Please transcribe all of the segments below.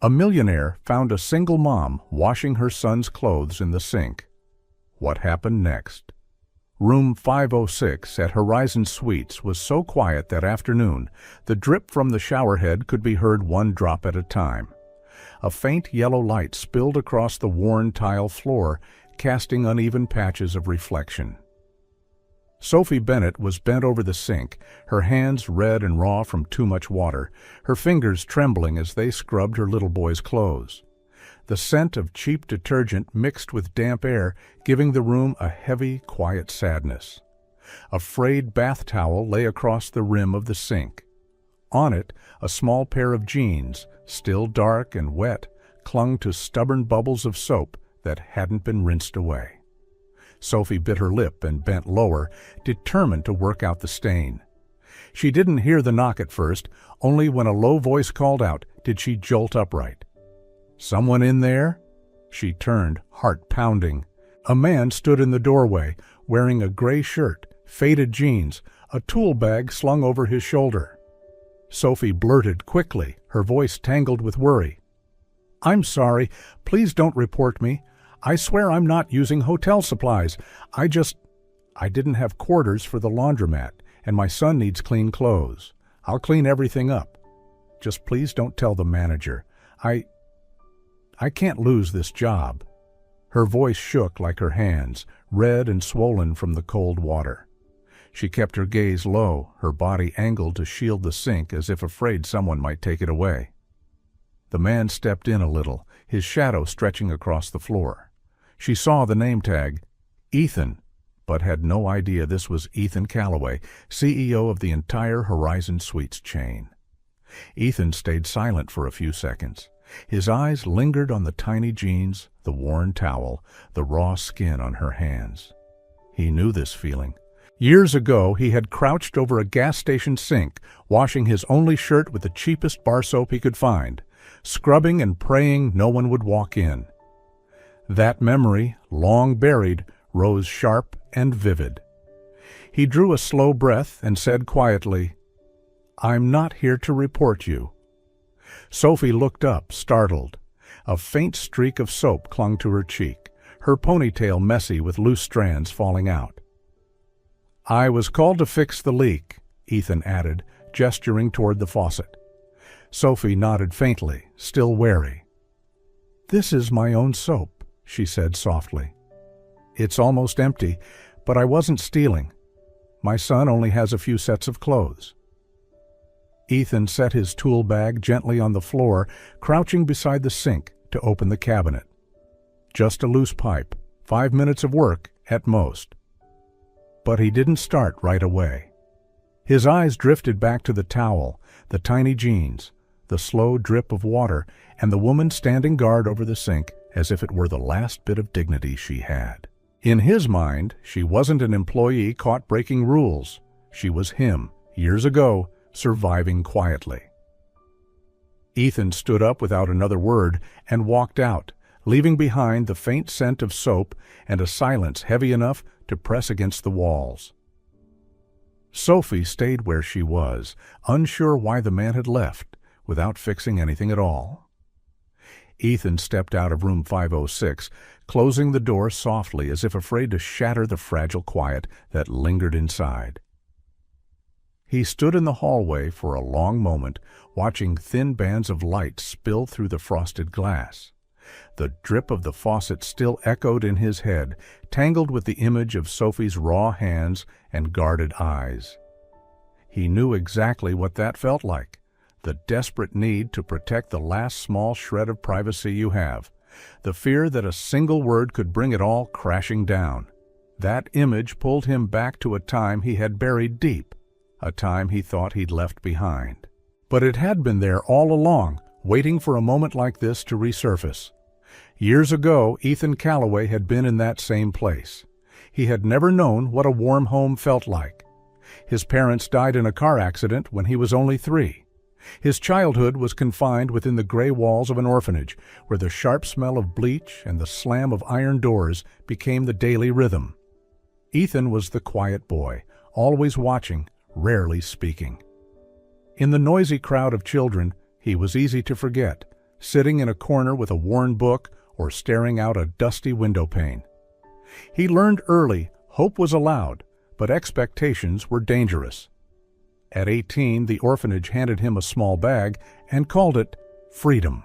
A millionaire found a single mom washing her son's clothes in the sink. What happened next? Room 506 at Horizon Suites was so quiet that afternoon, the drip from the showerhead could be heard one drop at a time. A faint yellow light spilled across the worn tile floor, casting uneven patches of reflection. Sophie Bennett was bent over the sink, her hands red and raw from too much water, her fingers trembling as they scrubbed her little boy's clothes. The scent of cheap detergent mixed with damp air, giving the room a heavy, quiet sadness. A frayed bath towel lay across the rim of the sink. On it, a small pair of jeans, still dark and wet, clung to stubborn bubbles of soap that hadn't been rinsed away. Sophie bit her lip and bent lower, determined to work out the stain. She didn't hear the knock at first, only when a low voice called out did she jolt upright. "Someone in there?" She turned, heart pounding. A man stood in the doorway, wearing a gray shirt, faded jeans, a tool bag slung over his shoulder. Sophie blurted quickly, her voice tangled with worry. "I'm sorry. Please don't report me. I swear I'm not using hotel supplies. I didn't have quarters for the laundromat, and my son needs clean clothes. I'll clean everything up. Just please don't tell the manager. I can't lose this job." Her voice shook like her hands, red and swollen from the cold water. She kept her gaze low, her body angled to shield the sink as if afraid someone might take it away. The man stepped in a little, his shadow stretching across the floor. She saw the name tag, Ethan, but had no idea this was Ethan Calloway, CEO of the entire Horizon Suites chain. Ethan stayed silent for a few seconds. His eyes lingered on the tiny jeans, the worn towel, the raw skin on her hands. He knew this feeling. Years ago, he had crouched over a gas station sink, washing his only shirt with the cheapest bar soap he could find, scrubbing and praying no one would walk in. That memory, long buried, rose sharp and vivid. He drew a slow breath and said quietly, "I'm not here to report you." Sophie looked up, startled. A faint streak of soap clung to her cheek, her ponytail messy with loose strands falling out. "I was called to fix the leak," Ethan added, gesturing toward the faucet. Sophie nodded faintly, still wary. "This is my own soap," she said softly. "It's almost empty, but I wasn't stealing. My son only has a few sets of clothes." Ethan set his tool bag gently on the floor, crouching beside the sink to open the cabinet. Just a loose pipe, 5 minutes of work at most. But he didn't start right away. His eyes drifted back to the towel, the tiny jeans, the slow drip of water, and the woman standing guard over the sink as if it were the last bit of dignity she had. In his mind, she wasn't an employee caught breaking rules. She was him, years ago, surviving quietly. Ethan stood up without another word and walked out, leaving behind the faint scent of soap and a silence heavy enough to press against the walls. Sophie stayed where she was, unsure why the man had left, without fixing anything at all. Ethan stepped out of room 506, closing the door softly as if afraid to shatter the fragile quiet that lingered inside. He stood in the hallway for a long moment, watching thin bands of light spill through the frosted glass. The drip of the faucet still echoed in his head, tangled with the image of Sophie's raw hands and guarded eyes. He knew exactly what that felt like, the desperate need to protect the last small shred of privacy you have, the fear that a single word could bring it all crashing down. That image pulled him back to a time he had buried deep, a time he thought he'd left behind. But it had been there all along, waiting for a moment like this to resurface. Years ago, Ethan Calloway had been in that same place. He had never known what a warm home felt like. His parents died in a car accident when he was only 3. His childhood was confined within the gray walls of an orphanage, where the sharp smell of bleach and the slam of iron doors became the daily rhythm. Ethan was the quiet boy, always watching, rarely speaking. In the noisy crowd of children, he was easy to forget, sitting in a corner with a worn book or staring out a dusty window pane. He learned early hope was allowed, but expectations were dangerous. At 18, the orphanage handed him a small bag and called it freedom.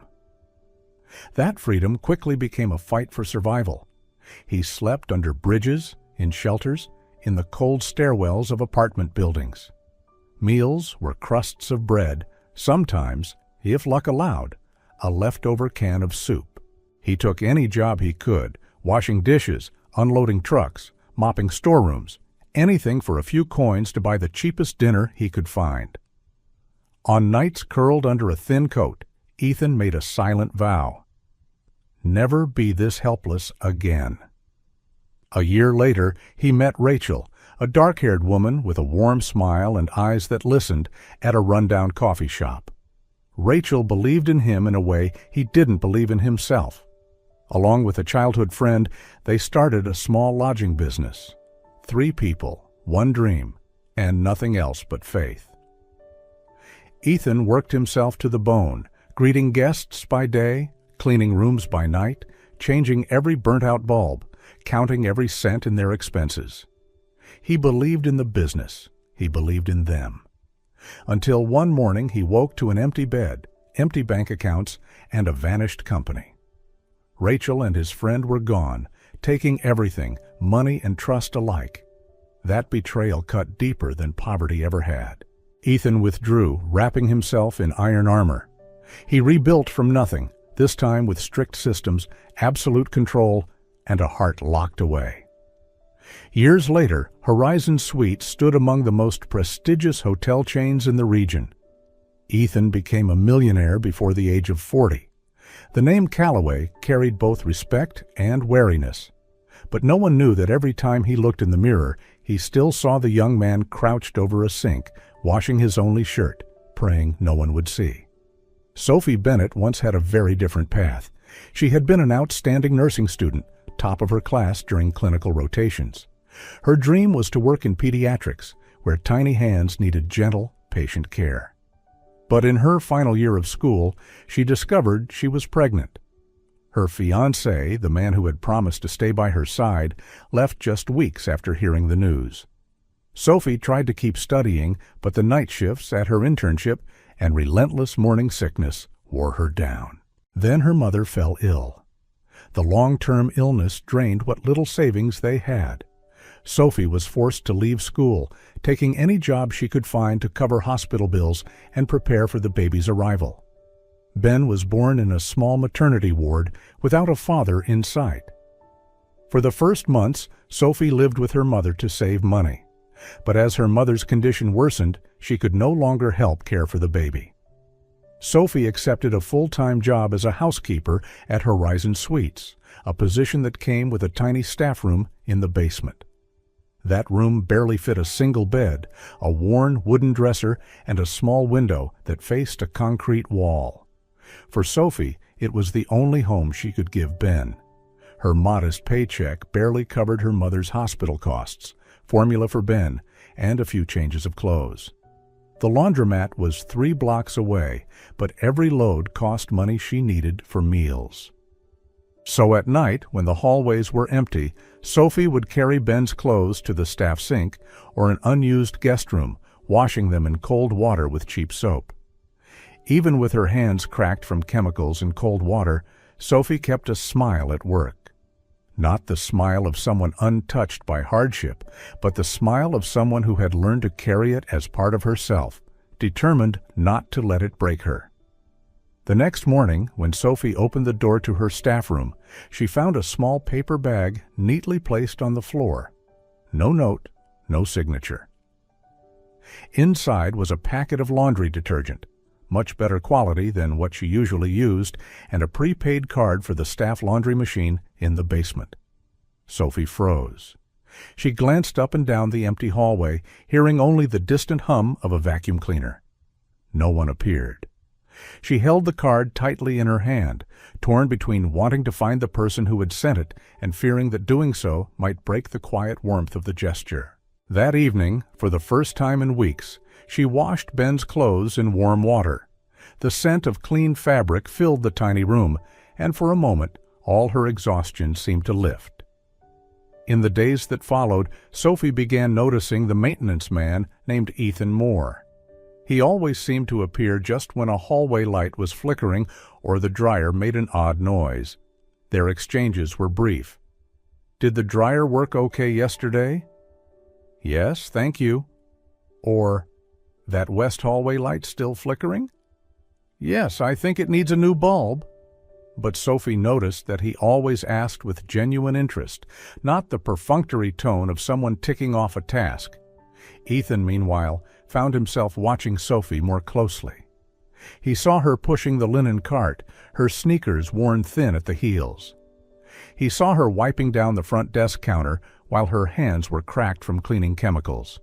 That freedom quickly became a fight for survival. He slept under bridges, in shelters, in the cold stairwells of apartment buildings. Meals were crusts of bread, sometimes, if luck allowed, a leftover can of soup. He took any job he could, washing dishes, unloading trucks, mopping storerooms, anything for a few coins to buy the cheapest dinner he could find. On nights curled under a thin coat, Ethan made a silent vow: never be this helpless again. A year later, he met Rachel, a dark-haired woman with a warm smile and eyes that listened, at a rundown coffee shop. Rachel believed in him in a way he didn't believe in himself. Along with a childhood friend, they started a small lodging business. 3 people, 1 dream, and nothing else but faith. Ethan worked himself to the bone, greeting guests by day, cleaning rooms by night, changing every burnt-out bulb, counting every cent in their expenses. He believed in the business. He believed in them. Until one morning he woke to an empty bed, empty bank accounts, and a vanished company. Rachel and his friend were gone, taking everything, money and trust alike. That betrayal cut deeper than poverty ever had. Ethan withdrew, wrapping himself in iron armor. He rebuilt from nothing, this time with strict systems, absolute control, and a heart locked away. Years later, Horizon Suites stood among the most prestigious hotel chains in the region. Ethan became a millionaire before the age of 40. The name Calloway carried both respect and wariness. But no one knew that every time he looked in the mirror, he still saw the young man crouched over a sink, washing his only shirt, praying no one would see. Sophie Bennett once had a very different path. She had been an outstanding nursing student, top of her class during clinical rotations. Her dream was to work in pediatrics, where tiny hands needed gentle, patient care. But in her final year of school, she discovered she was pregnant. Her fiancé, the man who had promised to stay by her side, left just weeks after hearing the news. Sophie tried to keep studying, but the night shifts at her internship and relentless morning sickness wore her down. Then her mother fell ill. The long-term illness drained what little savings they had. Sophie was forced to leave school, taking any job she could find to cover hospital bills and prepare for the baby's arrival. Ben was born in a small maternity ward without a father in sight. For the first months, Sophie lived with her mother to save money. But as her mother's condition worsened, she could no longer help care for the baby. Sophie accepted a full-time job as a housekeeper at Horizon Suites, a position that came with a tiny staff room in the basement. That room barely fit a single bed, a worn wooden dresser, and a small window that faced a concrete wall. For Sophie, it was the only home she could give Ben. Her modest paycheck barely covered her mother's hospital costs, formula for Ben, and a few changes of clothes. The laundromat was 3 blocks away, but every load cost money she needed for meals. So at night, when the hallways were empty, Sophie would carry Ben's clothes to the staff sink or an unused guest room, washing them in cold water with cheap soap. Even with her hands cracked from chemicals in cold water, Sophie kept a smile at work. Not the smile of someone untouched by hardship, but the smile of someone who had learned to carry it as part of herself, determined not to let it break her. The next morning, when Sophie opened the door to her staff room, she found a small paper bag neatly placed on the floor. No note, no signature. Inside was a packet of laundry detergent, much better quality than what she usually used, and a prepaid card for the staff laundry machine in the basement. Sophie froze. She glanced up and down the empty hallway, hearing only the distant hum of a vacuum cleaner. No one appeared. She held the card tightly in her hand, torn between wanting to find the person who had sent it and fearing that doing so might break the quiet warmth of the gesture. That evening, for the first time in weeks, she washed Ben's clothes in warm water. The scent of clean fabric filled the tiny room, and for a moment, all her exhaustion seemed to lift. In the days that followed, Sophie began noticing the maintenance man named Ethan Moore. He always seemed to appear just when a hallway light was flickering or the dryer made an odd noise. Their exchanges were brief. "Did the dryer work okay yesterday?" "Yes, thank you." Or, "That west hallway light still flickering?" "Yes, I think it needs a new bulb." But Sophie noticed that he always asked with genuine interest, not the perfunctory tone of someone ticking off a task. Ethan, meanwhile, found himself watching Sophie more closely. He saw her pushing the linen cart, her sneakers worn thin at the heels. He saw her wiping down the front desk counter while her hands were cracked from cleaning chemicals.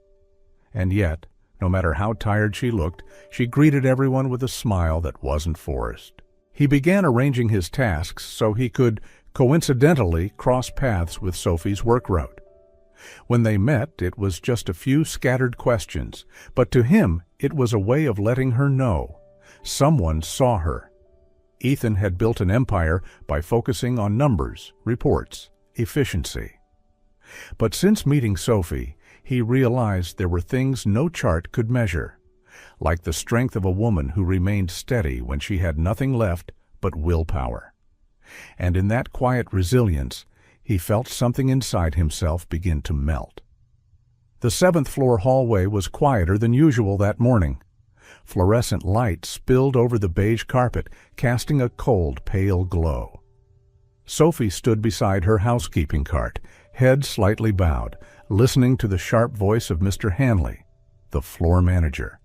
And yet, no matter how tired she looked, she greeted everyone with a smile that wasn't forced. He began arranging his tasks so he could, coincidentally, cross paths with Sophie's work route. When they met, it was just a few scattered questions, but to him it was a way of letting her know. Someone saw her. Ethan had built an empire by focusing on numbers, reports, efficiency. But since meeting Sophie, he realized there were things no chart could measure, like the strength of a woman who remained steady when she had nothing left but willpower. And in that quiet resilience, he felt something inside himself begin to melt. The 7th-floor hallway was quieter than usual that morning. Fluorescent light spilled over the beige carpet, casting a cold, pale glow. Sophie stood beside her housekeeping cart, head slightly bowed, listening to the sharp voice of Mr. Hanley, the floor manager.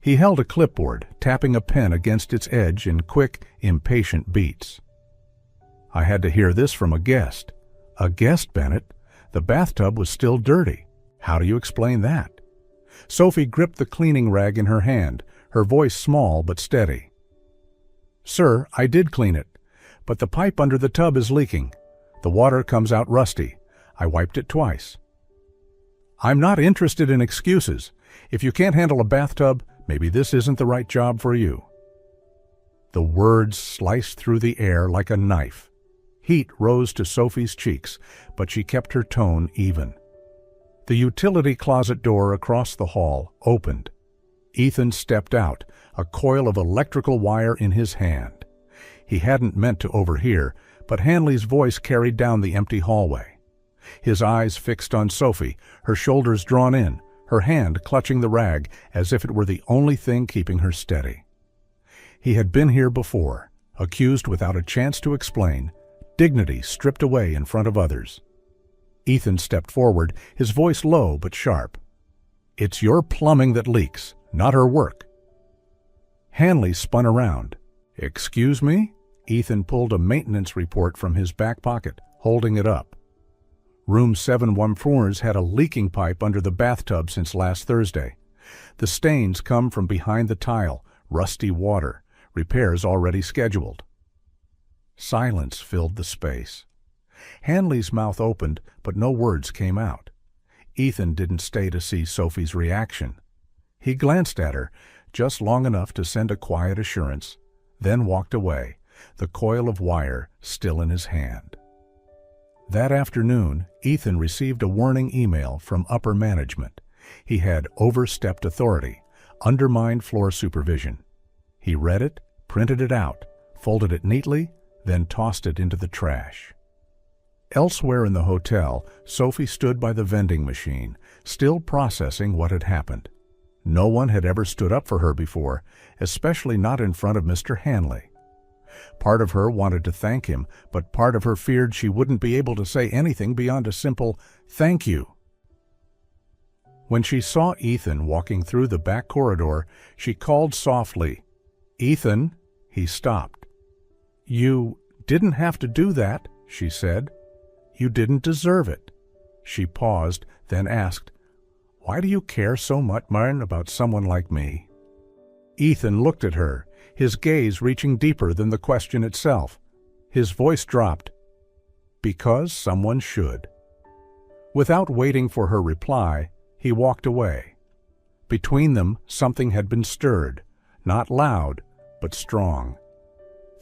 He held a clipboard, tapping a pen against its edge in quick, impatient beats. "I had to hear this from a guest." "A guest, Bennett? The bathtub was still dirty. How do you explain that?" Sophie gripped the cleaning rag in her hand, her voice small but steady. "Sir, I did clean it, but the pipe under the tub is leaking. The water comes out rusty. I wiped it twice." "I'm not interested in excuses. If you can't handle a bathtub, maybe this isn't the right job for you." The words sliced through the air like a knife. Heat rose to Sophie's cheeks, but she kept her tone even. The utility closet door across the hall opened. Ethan stepped out, a coil of electrical wire in his hand. He hadn't meant to overhear, but Hanley's voice carried down the empty hallway. His eyes fixed on Sophie, her shoulders drawn in, her hand clutching the rag as if it were the only thing keeping her steady. He had been here before, accused without a chance to explain, dignity stripped away in front of others. Ethan stepped forward, his voice low but sharp. "It's your plumbing that leaks, not her work." Hanley spun around. "Excuse me?" Ethan pulled a maintenance report from his back pocket, holding it up. Room 714's had a leaking pipe under the bathtub since last Thursday. The stains come from behind the tile, rusty water, repairs already scheduled. Silence filled the space. Hanley's mouth opened, but no words came out. Ethan didn't stay to see Sophie's reaction. He glanced at her, just long enough to send a quiet assurance, then walked away, the coil of wire still in his hand. That afternoon, Ethan received a warning email from upper management. He had overstepped authority, undermined floor supervision. He read it, printed it out, folded it neatly, then tossed it into the trash. Elsewhere in the hotel, Sophie stood by the vending machine, still processing what had happened. No one had ever stood up for her before, especially not in front of Mr. Hanley. Part of her wanted to thank him, but part of her feared she wouldn't be able to say anything beyond a simple "thank you." When she saw Ethan walking through the back corridor, she called softly, "Ethan!" He stopped. "You didn't have to do that," she said. "You didn't deserve it." She paused, then asked, "Why do you care so much, Martin, about someone like me?" Ethan looked at her, his gaze reaching deeper than the question itself. His voice dropped, "Because someone should." Without waiting for her reply, he walked away. Between them, something had been stirred, not loud, but strong.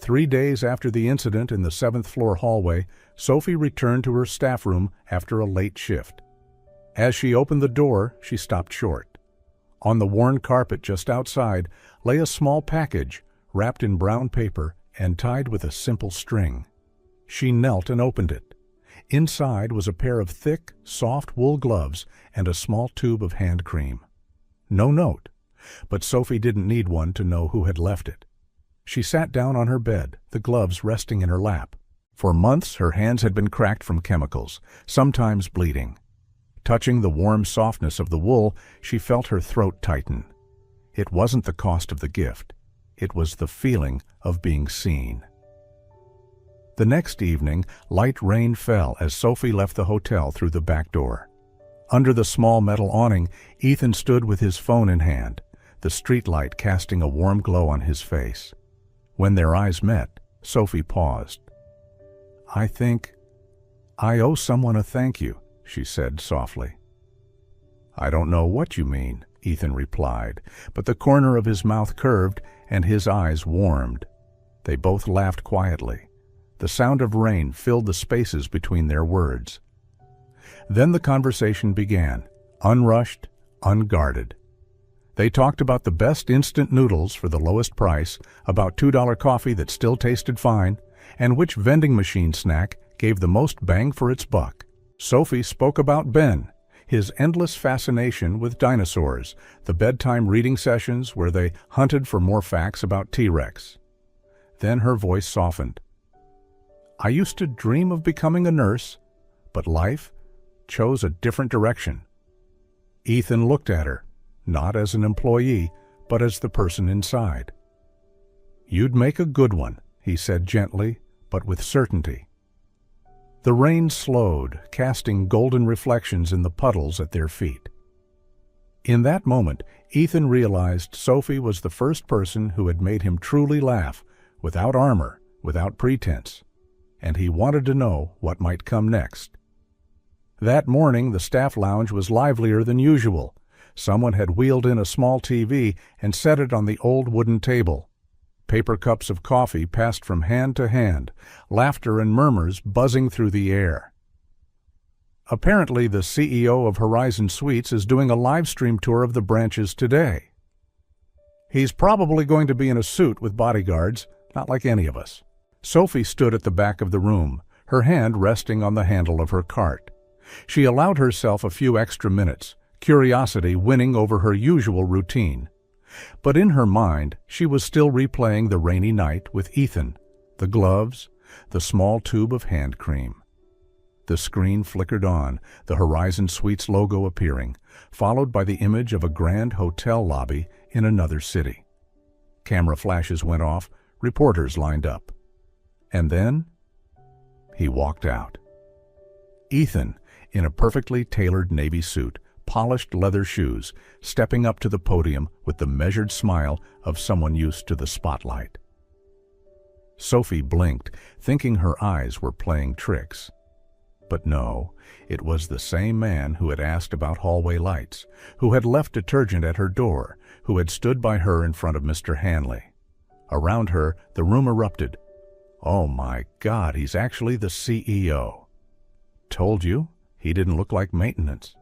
3 days after the incident in the 7th-floor hallway, Sophie returned to her staff room after a late shift. As she opened the door, she stopped short. On the worn carpet just outside lay a small package, wrapped in brown paper and tied with a simple string. She knelt and opened it. Inside was a pair of thick, soft wool gloves and a small tube of hand cream. No note, but Sophie didn't need one to know who had left it. She sat down on her bed, the gloves resting in her lap. For months her hands had been cracked from chemicals, sometimes bleeding. Touching the warm softness of the wool, she felt her throat tighten. It wasn't the cost of the gift. It was the feeling of being seen. The next evening, light rain fell as Sophie left the hotel through the back door. Under the small metal awning, Ethan stood with his phone in hand, the streetlight casting a warm glow on his face. When their eyes met, Sophie paused. "I think I owe someone a thank you," she said softly. "I don't know what you mean," Ethan replied, but the corner of his mouth curved and his eyes warmed. They both laughed quietly. The sound of rain filled the spaces between their words. Then the conversation began, unrushed, unguarded. They talked about the best instant noodles for the lowest price, about $2 coffee that still tasted fine, and which vending machine snack gave the most bang for its buck. Sophie spoke about Ben, his endless fascination with dinosaurs, the bedtime reading sessions where they hunted for more facts about T-Rex. Then her voice softened. "I used to dream of becoming a nurse, but life chose a different direction." Ethan looked at her, not as an employee, but as the person inside. "You'd make a good one," he said gently, but with certainty. The rain slowed, casting golden reflections in the puddles at their feet. In that moment, Ethan realized Sophie was the first person who had made him truly laugh, without armor, without pretense, and he wanted to know what might come next. That morning, the staff lounge was livelier than usual. Someone had wheeled in a small TV and set it on the old wooden table. Paper cups of coffee passed from hand to hand, laughter and murmurs buzzing through the air. Apparently, the CEO of Horizon Suites is doing a live stream tour of the branches today. He's probably going to be in a suit with bodyguards, not like any of us. Sophie stood at the back of the room, her hand resting on the handle of her cart. She allowed herself a few extra minutes, curiosity winning over her usual routine. But in her mind, she was still replaying the rainy night with Ethan, the gloves, the small tube of hand cream. The screen flickered on, the Horizon Suites logo appearing, followed by the image of a grand hotel lobby in another city. Camera flashes went off, reporters lined up. And then, he walked out. Ethan, in a perfectly tailored navy suit, polished leather shoes, stepping up to the podium with the measured smile of someone used to the spotlight. Sophie blinked, thinking her eyes were playing tricks. But no, it was the same man who had asked about hallway lights, who had left detergent at her door, who had stood by her in front of Mr. Hanley. Around her, the room erupted. "Oh my God, he's actually the CEO. Told you, he didn't look like maintenance."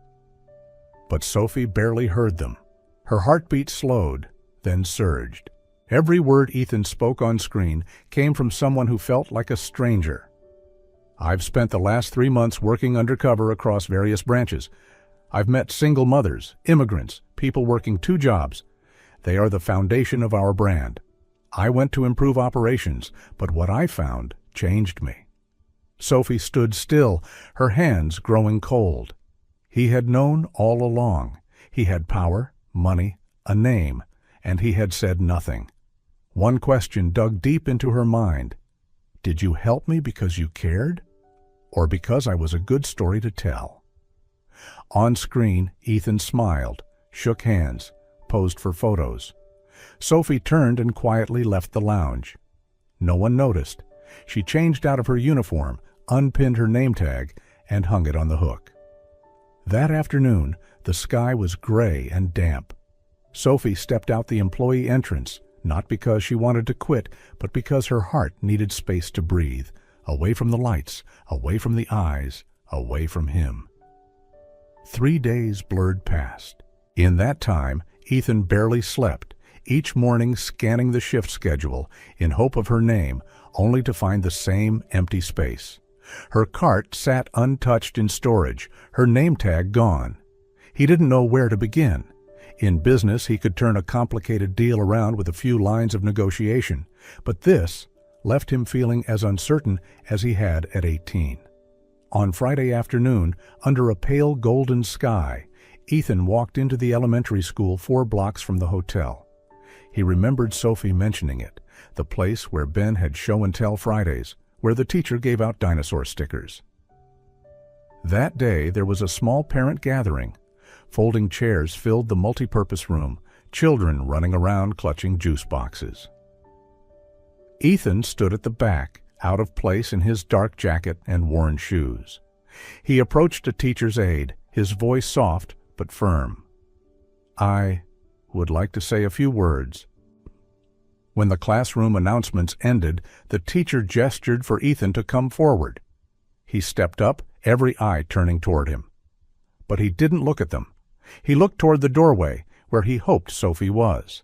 But Sophie barely heard them. Her heartbeat slowed, then surged. Every word Ethan spoke on screen came from someone who felt like a stranger. "I've spent the last 3 months working undercover across various branches. I've met single mothers, immigrants, people working 2 jobs. They are the foundation of our brand. I went to improve operations, but what I found changed me." Sophie stood still, her hands growing cold. He had known all along. He had power, money, a name, and he had said nothing. One question dug deep into her mind. Did you help me because you cared? Or because I was a good story to tell? On screen, Ethan smiled, shook hands, posed for photos. Sophie turned and quietly left the lounge. No one noticed. She changed out of her uniform, unpinned her name tag, and hung it on the hook. That afternoon, the sky was gray and damp. Sophie stepped out the employee entrance, not because she wanted to quit, but because her heart needed space to breathe, away from the lights, away from the eyes, away from him. 3 days blurred past. In that time, Ethan barely slept, each morning scanning the shift schedule in hope of her name, only to find the same empty space. Her cart sat untouched in storage, her name tag gone. He didn't know where to begin. In business, he could turn a complicated deal around with a few lines of negotiation, but this left him feeling as uncertain as he had at 18. On Friday afternoon, under a pale golden sky, Ethan walked into the elementary school 4 blocks from the hotel. He remembered Sophie mentioning it, the place where Ben had show and tell Fridays, where the teacher gave out dinosaur stickers. That day there was a small parent gathering. Folding chairs filled the multipurpose room, children running around clutching juice boxes. Ethan stood at the back, out of place in his dark jacket and worn shoes. He approached a teacher's aide, his voice soft but firm. "I would like to say a few words." When the classroom announcements ended, the teacher gestured for Ethan to come forward. He stepped up, every eye turning toward him. But he didn't look at them. He looked toward the doorway, where he hoped Sophie was.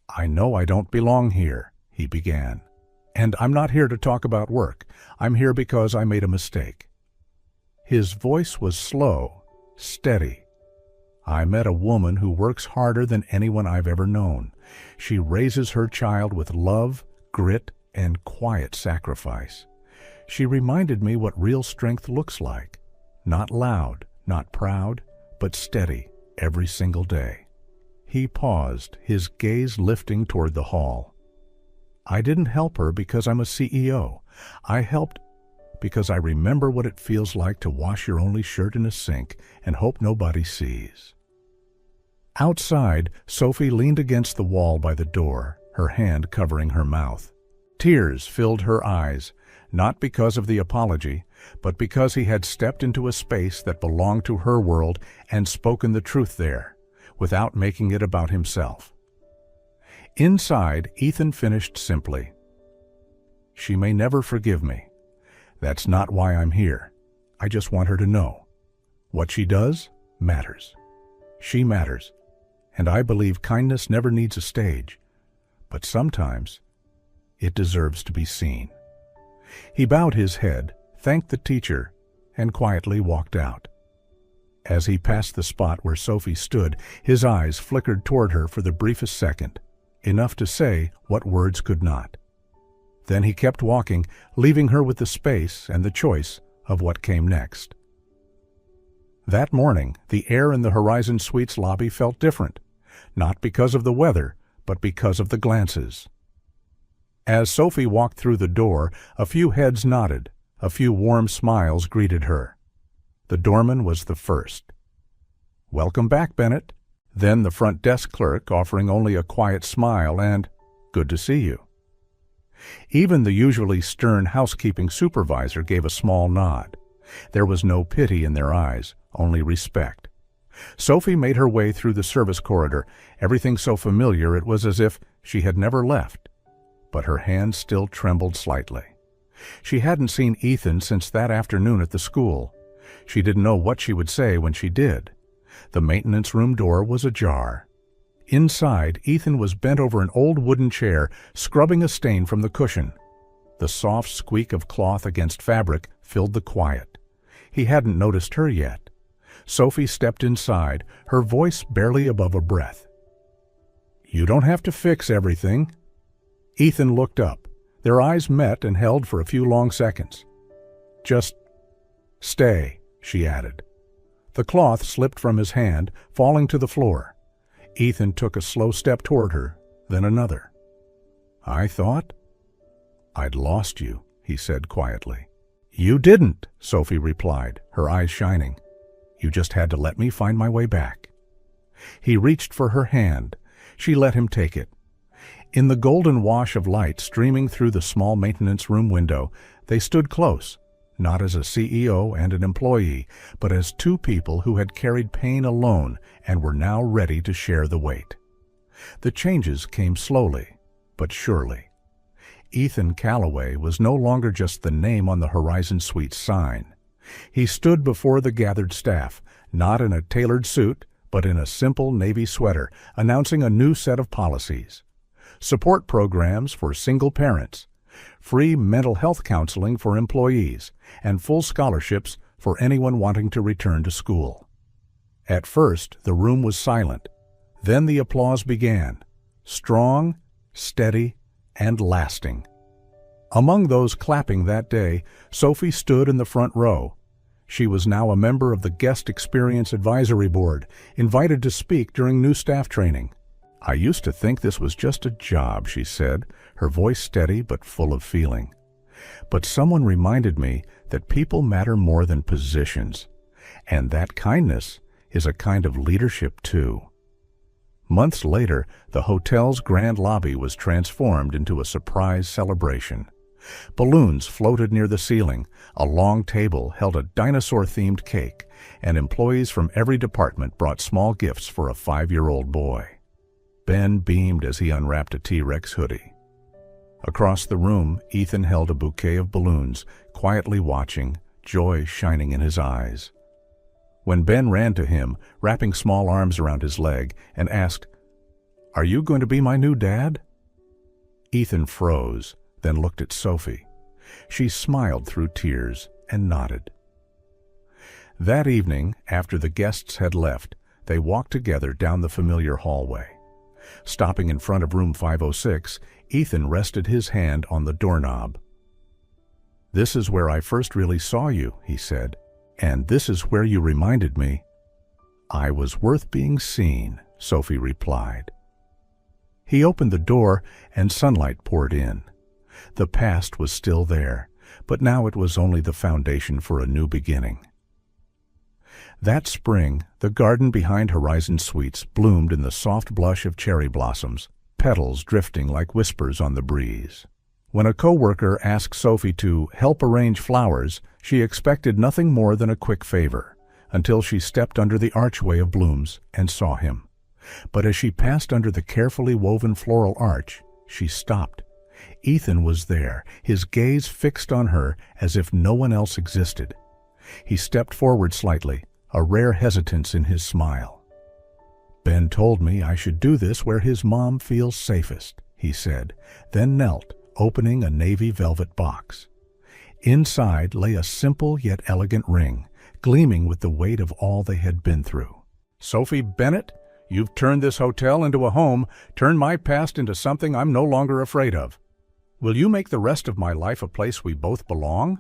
"I know I don't belong here," he began. "And I'm not here to talk about work. I'm here because I made a mistake." His voice was slow, steady. "I met a woman who works harder than anyone I've ever known. She raises her child with love, grit, and quiet sacrifice. She reminded me what real strength looks like. Not loud, not proud, but steady every single day." He paused, his gaze lifting toward the hall. "I didn't help her because I'm a CEO. I helped because I remember what it feels like to wash your only shirt in a sink and hope nobody sees." Outside, Sophie leaned against the wall by the door, her hand covering her mouth. Tears filled her eyes, not because of the apology, but because he had stepped into a space that belonged to her world and spoken the truth there, without making it about himself. Inside, Ethan finished simply. "She may never forgive me. That's not why I'm here. I just want her to know. What she does matters. She matters. And I believe kindness never needs a stage, but sometimes it deserves to be seen." He bowed his head, thanked the teacher, and quietly walked out. As he passed the spot where Sophie stood, his eyes flickered toward her for the briefest second, enough to say what words could not. Then he kept walking, leaving her with the space and the choice of what came next. That morning, the air in the Horizon Suites lobby felt different, not because of the weather, but because of the glances. As Sophie walked through the door, a few heads nodded, a few warm smiles greeted her. The doorman was the first. "Welcome back, Bennett." Then the front desk clerk offering only a quiet smile and, "Good to see you." Even the usually stern housekeeping supervisor gave a small nod. There was no pity in their eyes, only respect. Sophie made her way through the service corridor, everything so familiar it was as if she had never left. But her hand still trembled slightly. She hadn't seen Ethan since that afternoon at the school. She didn't know what she would say when she did. The maintenance room door was ajar. Inside, Ethan was bent over an old wooden chair, scrubbing a stain from the cushion. The soft squeak of cloth against fabric filled the quiet. He hadn't noticed her yet. Sophie stepped inside, her voice barely above a breath. "You don't have to fix everything." Ethan looked up. Their eyes met and held for a few long seconds. "Just stay," she added. The cloth slipped from his hand, falling to the floor. Ethan took a slow step toward her, then another. "I thought I'd lost you," he said quietly. "You didn't," Sophie replied, her eyes shining. "You just had to let me find my way back." He reached for her hand. She let him take it. In the golden wash of light streaming through the small maintenance room window, they stood close, not as a CEO and an employee, but as two people who had carried pain alone and were now ready to share the weight. The changes came slowly, but surely. Ethan Calloway was no longer just the name on the Horizon Suites sign. He stood before the gathered staff, not in a tailored suit, but in a simple navy sweater, announcing a new set of policies. Support programs for single parents, free mental health counseling for employees, and full scholarships for anyone wanting to return to school. At first, the room was silent. Then the applause began, strong, steady, and lasting. Among those clapping that day, Sophie stood in the front row. She was now a member of the Guest Experience Advisory Board, invited to speak during new staff training. "I used to think this was just a job," she said, her voice steady but full of feeling. "But someone reminded me that people matter more than positions, and that kindness is a kind of leadership too." Months later, the hotel's grand lobby was transformed into a surprise celebration. Balloons floated near the ceiling, a long table held a dinosaur-themed cake, and employees from every department brought small gifts for a 5-year-old boy. Ben beamed as he unwrapped a T-Rex hoodie. Across the room, Ethan held a bouquet of balloons, quietly watching, joy shining in his eyes. When Ben ran to him, wrapping small arms around his leg, and asked, "Are you going to be my new dad?" Ethan froze, then looked at Sophie. She smiled through tears and nodded. That evening, after the guests had left, they walked together down the familiar hallway. Stopping in front of room 506, Ethan rested his hand on the doorknob. "This is where I first really saw you," he said, "and this is where you reminded me." "I was worth being seen," Sophie replied. He opened the door, and sunlight poured in. The past was still there, but now it was only the foundation for a new beginning. That spring, the garden behind Horizon Suites bloomed in the soft blush of cherry blossoms, petals drifting like whispers on the breeze. When a coworker asked Sophie to help arrange flowers, she expected nothing more than a quick favor, until she stepped under the archway of blooms and saw him. But as she passed under the carefully woven floral arch, she stopped. Ethan was there, his gaze fixed on her as if no one else existed. He stepped forward slightly, a rare hesitance in his smile. "Ben told me I should do this where his mom feels safest," he said, then knelt, opening a navy velvet box. Inside lay a simple yet elegant ring, gleaming with the weight of all they had been through. "Sophie Bennett, you've turned this hotel into a home, turned my past into something I'm no longer afraid of. Will you make the rest of my life a place we both belong?"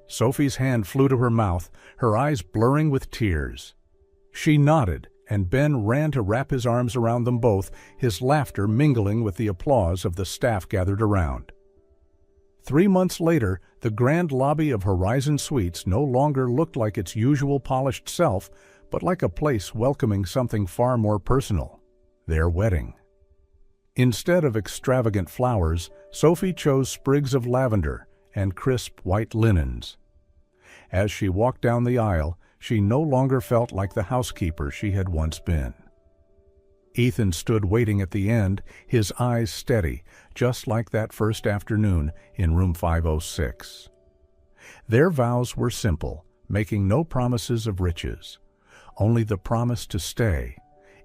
Sophie's hand flew to her mouth, her eyes blurring with tears. She nodded, and Ben ran to wrap his arms around them both, his laughter mingling with the applause of the staff gathered around. 3 months later, the grand lobby of Horizon Suites no longer looked like its usual polished self, but like a place welcoming something far more personal: their wedding. Instead of extravagant flowers, Sophie chose sprigs of lavender and crisp white linens. As she walked down the aisle, she no longer felt like the housekeeper she had once been. Ethan stood waiting at the end, his eyes steady, just like that first afternoon in room 506. Their vows were simple, making no promises of riches, only the promise to stay,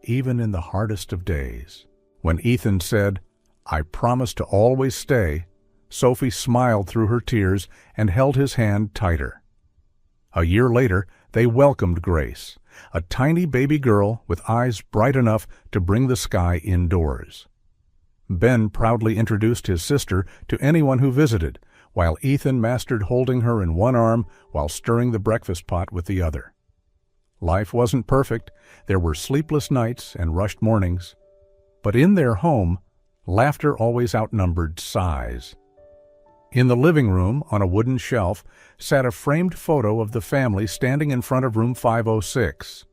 even in the hardest of days. When Ethan said, "I promise to always stay," Sophie smiled through her tears and held his hand tighter. A year later, they welcomed Grace, a tiny baby girl with eyes bright enough to bring the sky indoors. Ben proudly introduced his sister to anyone who visited, while Ethan mastered holding her in one arm while stirring the breakfast pot with the other. Life wasn't perfect. There were sleepless nights and rushed mornings. But in their home, laughter always outnumbered sighs. In the living room, on a wooden shelf, sat a framed photo of the family standing in front of room 506.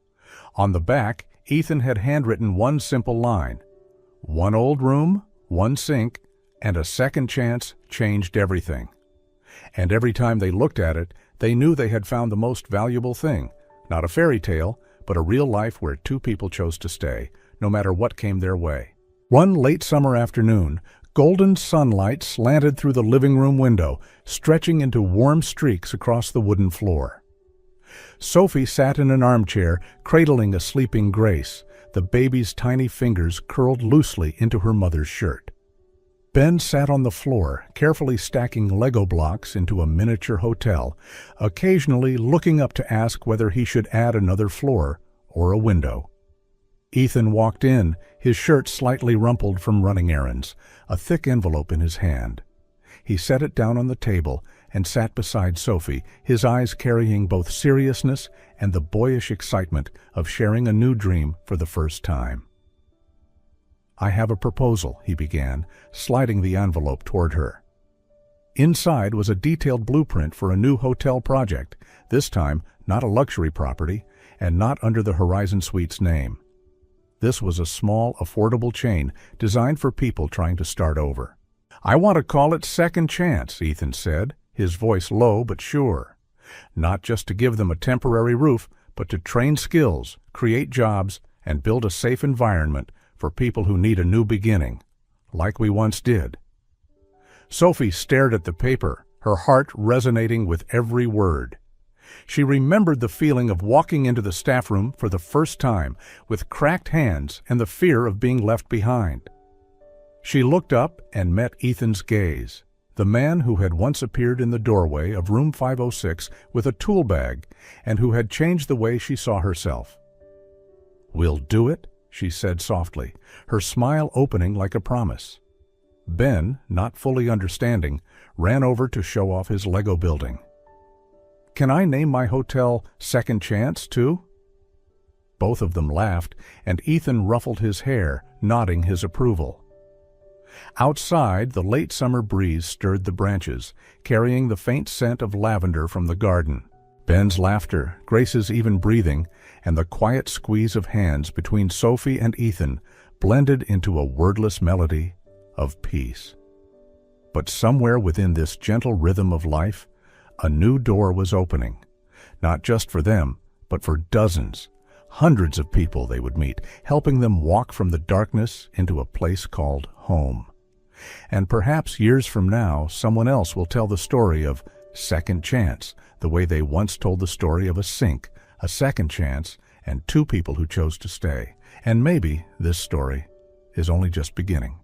On the back, Ethan had handwritten one simple line: "One old room, one sink, and a second chance changed everything." And every time they looked at it, they knew they had found the most valuable thing, not a fairy tale, but a real life where two people chose to stay, no matter what came their way. One late summer afternoon, golden sunlight slanted through the living room window, stretching into warm streaks across the wooden floor. Sophie sat in an armchair, cradling a sleeping Grace, the baby's tiny fingers curled loosely into her mother's shirt. Ben sat on the floor, carefully stacking Lego blocks into a miniature hotel, occasionally looking up to ask whether he should add another floor or a window. Ethan walked in, his shirt slightly rumpled from running errands, a thick envelope in his hand. He set it down on the table and sat beside Sophie, his eyes carrying both seriousness and the boyish excitement of sharing a new dream for the first time. "I have a proposal," he began, sliding the envelope toward her. Inside was a detailed blueprint for a new hotel project, this time not a luxury property and not under the Horizon Suites name. This was a small, affordable chain designed for people trying to start over. "I want to call it Second Chance," Ethan said, his voice low but sure. "Not just to give them a temporary roof, but to train skills, create jobs, and build a safe environment for people who need a new beginning, like we once did." Sophie stared at the paper, her heart resonating with every word. She remembered the feeling of walking into the staff room for the first time, with cracked hands and the fear of being left behind. She looked up and met Ethan's gaze, the man who had once appeared in the doorway of room 506 with a tool bag and who had changed the way she saw herself. "We'll do it," she said softly, her smile opening like a promise. Ben, not fully understanding, ran over to show off his Lego building. "Can I name my hotel Second Chance, too?" Both of them laughed, and Ethan ruffled his hair, nodding his approval. Outside, the late summer breeze stirred the branches, carrying the faint scent of lavender from the garden. Ben's laughter, Grace's even breathing, and the quiet squeeze of hands between Sophie and Ethan blended into a wordless melody of peace. But somewhere within this gentle rhythm of life, a new door was opening, not just for them, but for dozens, hundreds of people they would meet, helping them walk from the darkness into a place called home. And perhaps years from now, someone else will tell the story of Second Chance, the way they once told the story of a sink, a second chance, and two people who chose to stay. And maybe this story is only just beginning.